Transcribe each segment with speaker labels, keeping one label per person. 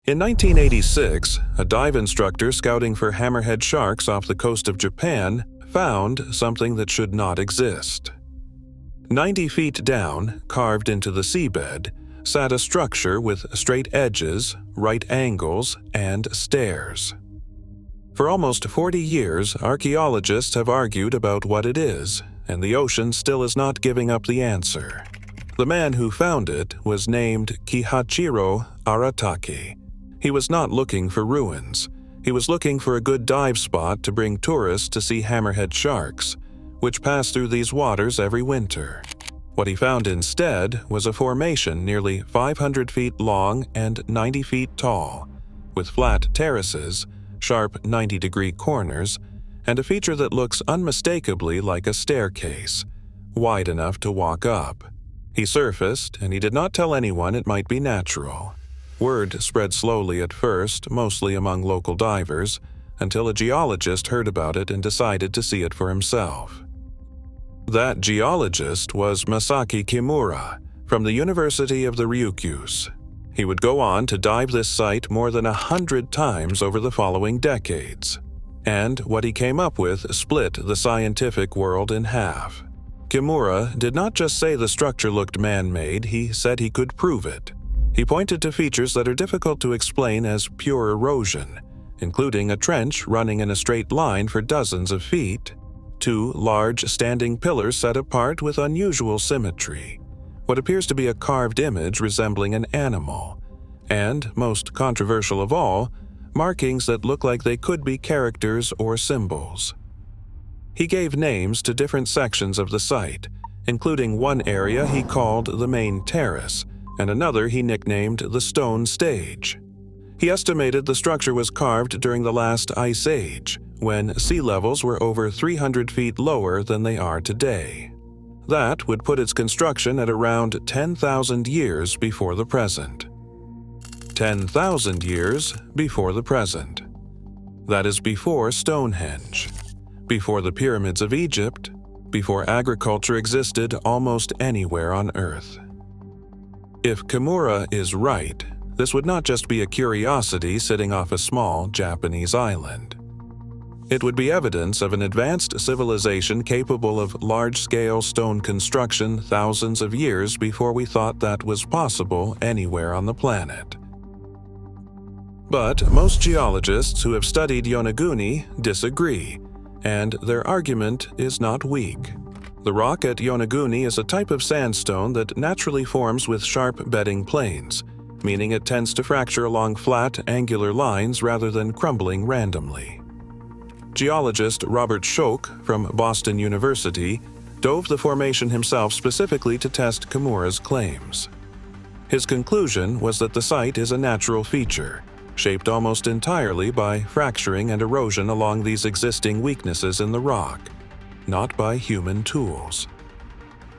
Speaker 1: In 1986, a dive instructor scouting for hammerhead sharks off the coast of Japan found something that should not exist. 90 feet down, carved into the seabed, sat a structure with straight edges, right angles, and stairs. For almost 40 years, archaeologists have argued about what it is, and the ocean still is not giving up the answer. The man who found it was named Kihachiro Aratake. He was not looking for ruins. He was looking for a good dive spot to bring tourists to see hammerhead sharks, which pass through these waters every winter. What he found instead was a formation nearly 500 feet long and 90 feet tall, with flat terraces, sharp 90-degree corners, and a feature that looks unmistakably like a staircase, wide enough to walk up. He surfaced, and he did not tell anyone it might be natural. Word spread slowly at first, mostly among local divers, until a geologist heard about it and decided to see it for himself. That geologist was Masaki Kimura, from the University of the Ryukyus. He would go on to dive this site more than 100 times over the following decades. And what he came up with split the scientific world in half. Kimura did not just say the structure looked man-made, he said he could prove it. He pointed to features that are difficult to explain as pure erosion, including a trench running in a straight line for dozens of feet, 2 large standing pillars set apart with unusual symmetry, what appears to be a carved image resembling an animal, and, most controversial of all, markings that look like they could be characters or symbols. He gave names to different sections of the site, including one area he called the main terrace, and another he nicknamed the stone stage. He estimated the structure was carved during the last ice age, when sea levels were over 300 feet lower than they are today. That would put its construction at around 10,000 years before the present. 10,000 years before the present. That is before Stonehenge, before the pyramids of Egypt, before agriculture existed almost anywhere on Earth. If Kimura is right, this would not just be a curiosity sitting off a small Japanese island. It would be evidence of an advanced civilization capable of large-scale stone construction thousands of years before we thought that was possible anywhere on the planet. But most geologists who have studied Yonaguni disagree, and their argument is not weak. The rock at Yonaguni is a type of sandstone that naturally forms with sharp bedding planes, meaning it tends to fracture along flat, angular lines rather than crumbling randomly. Geologist Robert Schoch from Boston University dove the formation himself specifically to test Kimura's claims. His conclusion was that the site is a natural feature, shaped almost entirely by fracturing and erosion along these existing weaknesses in the rock, not by human tools.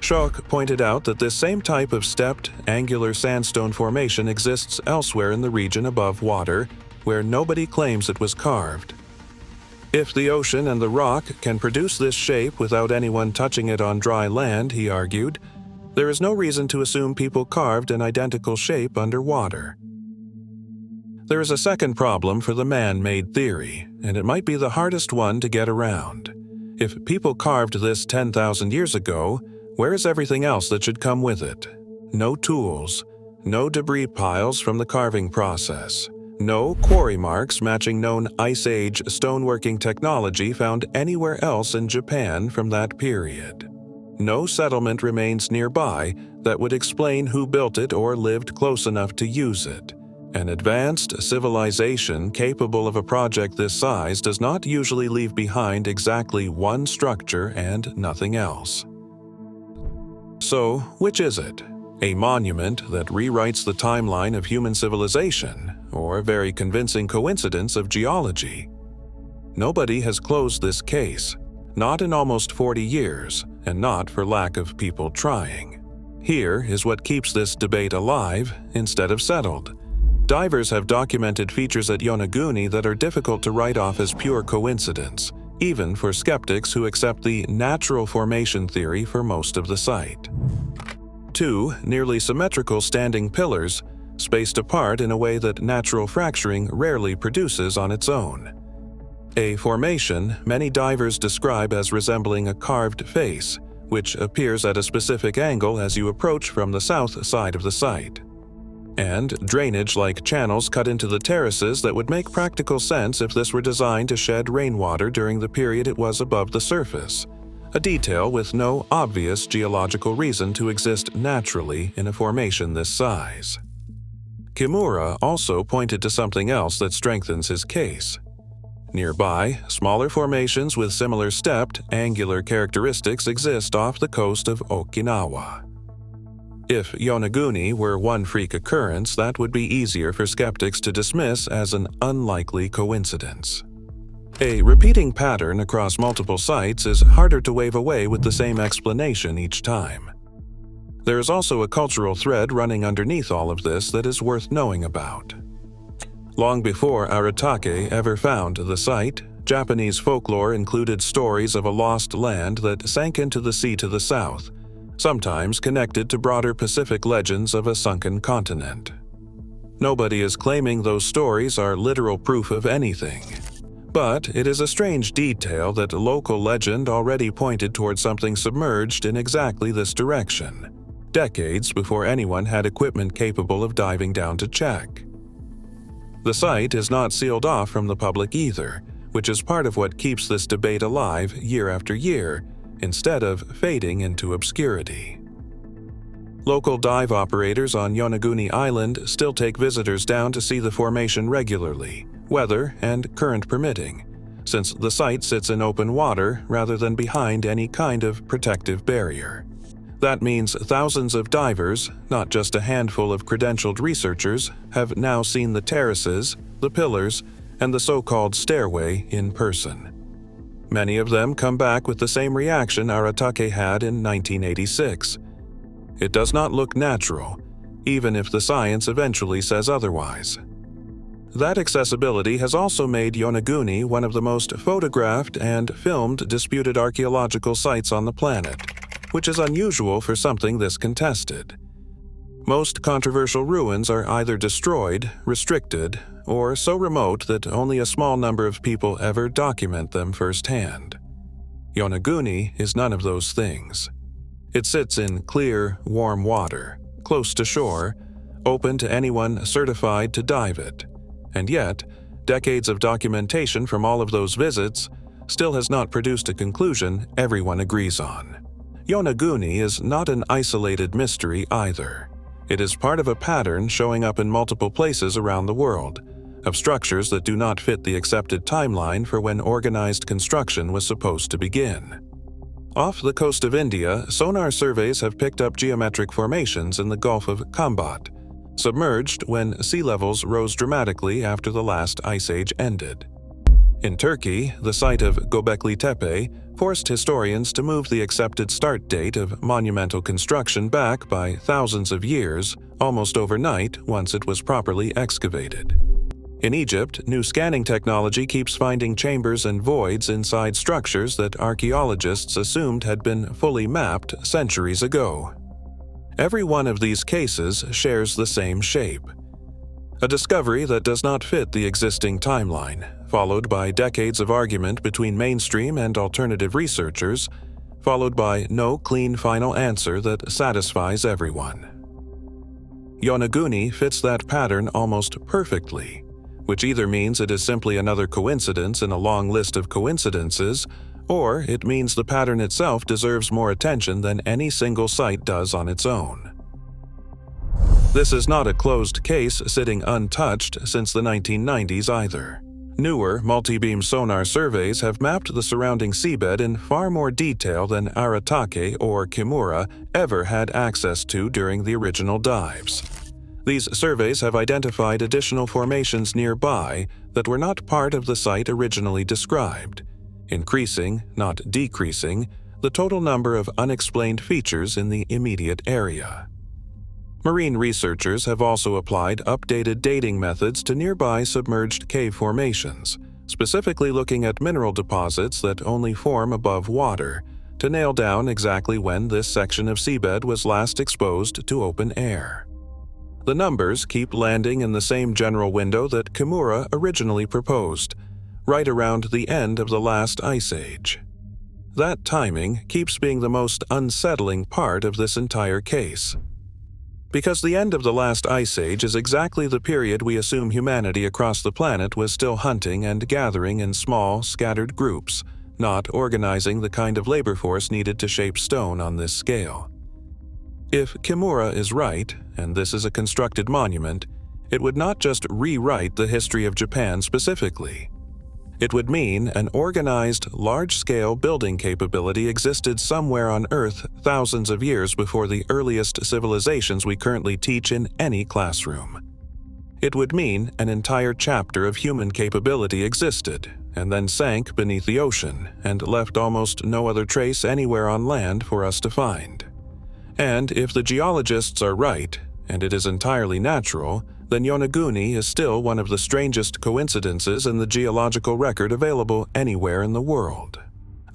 Speaker 1: Schoch pointed out that this same type of stepped, angular sandstone formation exists elsewhere in the region above water, where nobody claims it was carved. If the ocean and the rock can produce this shape without anyone touching it on dry land, he argued, there is no reason to assume people carved an identical shape underwater. There is a second problem for the man-made theory, and it might be the hardest one to get around. If people carved this 10,000 years ago, where is everything else that should come with it? No tools, no debris piles from the carving process, no quarry marks matching known Ice Age stoneworking technology found anywhere else in Japan from that period. No settlement remains nearby that would explain who built it or lived close enough to use it. An advanced civilization capable of a project this size does not usually leave behind exactly one structure and nothing else. So, which is it? A monument that rewrites the timeline of human civilization, or a very convincing coincidence of geology? Nobody has closed this case, not in almost 40 years, and not for lack of people trying. Here is what keeps this debate alive instead of settled. Divers have documented features at Yonaguni that are difficult to write off as pure coincidence, even for skeptics who accept the natural formation theory for most of the site. 2 nearly symmetrical standing pillars spaced apart in a way that natural fracturing rarely produces on its own. A formation many divers describe as resembling a carved face, which appears at a specific angle as you approach from the south side of the site. And drainage-like channels cut into the terraces that would make practical sense if this were designed to shed rainwater during the period it was above the surface, a detail with no obvious geological reason to exist naturally in a formation this size. Kimura also pointed to something else that strengthens his case. Nearby, smaller formations with similar stepped, angular characteristics exist off the coast of Okinawa. If Yonaguni were one freak occurrence, that would be easier for skeptics to dismiss as an unlikely coincidence. A repeating pattern across multiple sites is harder to wave away with the same explanation each time. There is also a cultural thread running underneath all of this that is worth knowing about. Long before Aratake ever found the site, Japanese folklore included stories of a lost land that sank into the sea to the south, sometimes connected to broader Pacific legends of a sunken continent. Nobody is claiming those stories are literal proof of anything, but it is a strange detail that local legend already pointed towards something submerged in exactly this direction, decades before anyone had equipment capable of diving down to check. The site is not sealed off from the public either, which is part of what keeps this debate alive year after year, instead of fading into obscurity. Local dive operators on Yonaguni Island still take visitors down to see the formation regularly, weather and current permitting, since the site sits in open water rather than behind any kind of protective barrier. That means thousands of divers, not just a handful of credentialed researchers, have now seen the terraces, the pillars, and the so-called stairway in person. Many of them come back with the same reaction Aratake had in 1986. It does not look natural, even if the science eventually says otherwise. That accessibility has also made Yonaguni one of the most photographed and filmed disputed archaeological sites on the planet, which is unusual for something this contested. Most controversial ruins are either destroyed, restricted, or so remote that only a small number of people ever document them firsthand. Yonaguni is none of those things. It sits in clear, warm water, close to shore, open to anyone certified to dive it, and yet, decades of documentation from all of those visits still has not produced a conclusion everyone agrees on. Yonaguni is not an isolated mystery either. It is part of a pattern showing up in multiple places around the world, of structures that do not fit the accepted timeline for when organized construction was supposed to begin. Off the coast of India, sonar surveys have picked up geometric formations in the Gulf of Kambat, submerged when sea levels rose dramatically after the last ice age ended. In Turkey, the site of Göbekli Tepe forced historians to move the accepted start date of monumental construction back by thousands of years, almost overnight once it was properly excavated. In Egypt, new scanning technology keeps finding chambers and voids inside structures that archaeologists assumed had been fully mapped centuries ago. Every one of these cases shares the same shape. A discovery that does not fit the existing timeline, followed by decades of argument between mainstream and alternative researchers, followed by no clean final answer that satisfies everyone. Yonaguni fits that pattern almost perfectly, which either means it is simply another coincidence in a long list of coincidences, or it means the pattern itself deserves more attention than any single site does on its own. This is not a closed case sitting untouched since the 1990s either. Newer multi-beam sonar surveys have mapped the surrounding seabed in far more detail than Aratake or Kimura ever had access to during the original dives. These surveys have identified additional formations nearby that were not part of the site originally described, increasing, not decreasing, the total number of unexplained features in the immediate area. Marine researchers have also applied updated dating methods to nearby submerged cave formations, specifically looking at mineral deposits that only form above water, to nail down exactly when this section of seabed was last exposed to open air. The numbers keep landing in the same general window that Kimura originally proposed, right around the end of the last ice age. That timing keeps being the most unsettling part of this entire case. Because the end of the last ice age is exactly the period we assume humanity across the planet was still hunting and gathering in small, scattered groups, not organizing the kind of labor force needed to shape stone on this scale. If Kimura is right, and this is a constructed monument, it would not just rewrite the history of Japan specifically. It would mean an organized, large-scale building capability existed somewhere on Earth thousands of years before the earliest civilizations we currently teach in any classroom. It would mean an entire chapter of human capability existed, and then sank beneath the ocean and left almost no other trace anywhere on land for us to find. And if the geologists are right, and it is entirely natural, then Yonaguni is still one of the strangest coincidences in the geological record available anywhere in the world.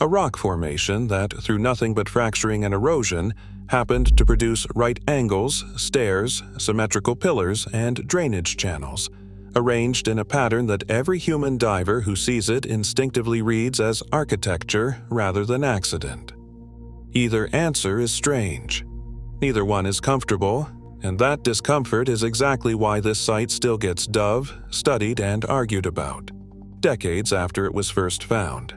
Speaker 1: A rock formation that, through nothing but fracturing and erosion, happened to produce right angles, stairs, symmetrical pillars, and drainage channels, arranged in a pattern that every human diver who sees it instinctively reads as architecture rather than accident. Either answer is strange. Neither one is comfortable, and that discomfort is exactly why this site still gets studied, and argued about, decades after it was first found.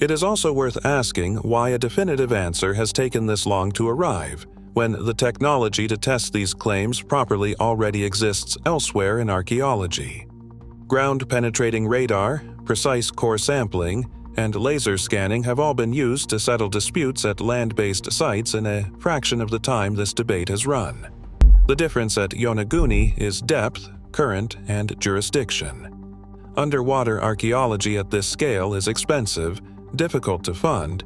Speaker 1: It is also worth asking why a definitive answer has taken this long to arrive, when the technology to test these claims properly already exists elsewhere in archaeology. Ground-penetrating radar, precise core sampling, and laser scanning have all been used to settle disputes at land-based sites in a fraction of the time this debate has run. The difference at Yonaguni is depth, current, and jurisdiction. Underwater archaeology at this scale is expensive, difficult to fund,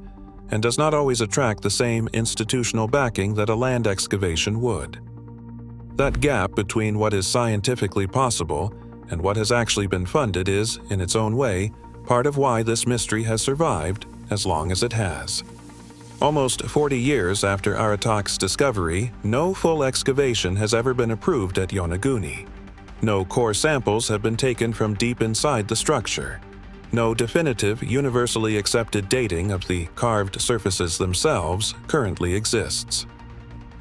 Speaker 1: and does not always attract the same institutional backing that a land excavation would. That gap between what is scientifically possible and what has actually been funded is, in its own way, part of why this mystery has survived as long as it has. Almost 40 years after Aratak's discovery, no full excavation has ever been approved at Yonaguni. No core samples have been taken from deep inside the structure. No definitive, universally accepted dating of the carved surfaces themselves currently exists.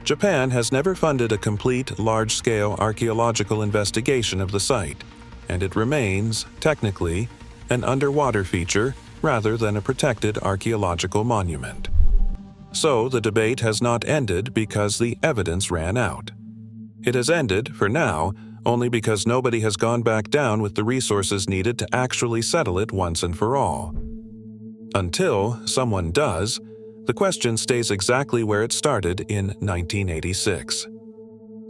Speaker 1: Japan has never funded a complete, large-scale archaeological investigation of the site, and it remains, technically, an underwater feature rather than a protected archaeological monument. So the debate has not ended because the evidence ran out. It has ended, for now, only because nobody has gone back down with the resources needed to actually settle it once and for all. Until someone does, the question stays exactly where it started in 1986.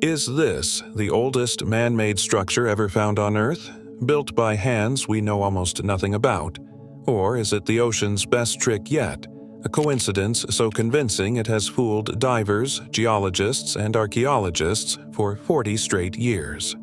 Speaker 1: Is this the oldest man-made structure ever found on Earth, built by hands we know almost nothing about? Or is it the ocean's best trick yet, a coincidence so convincing it has fooled divers, geologists, and archaeologists for 40 straight years?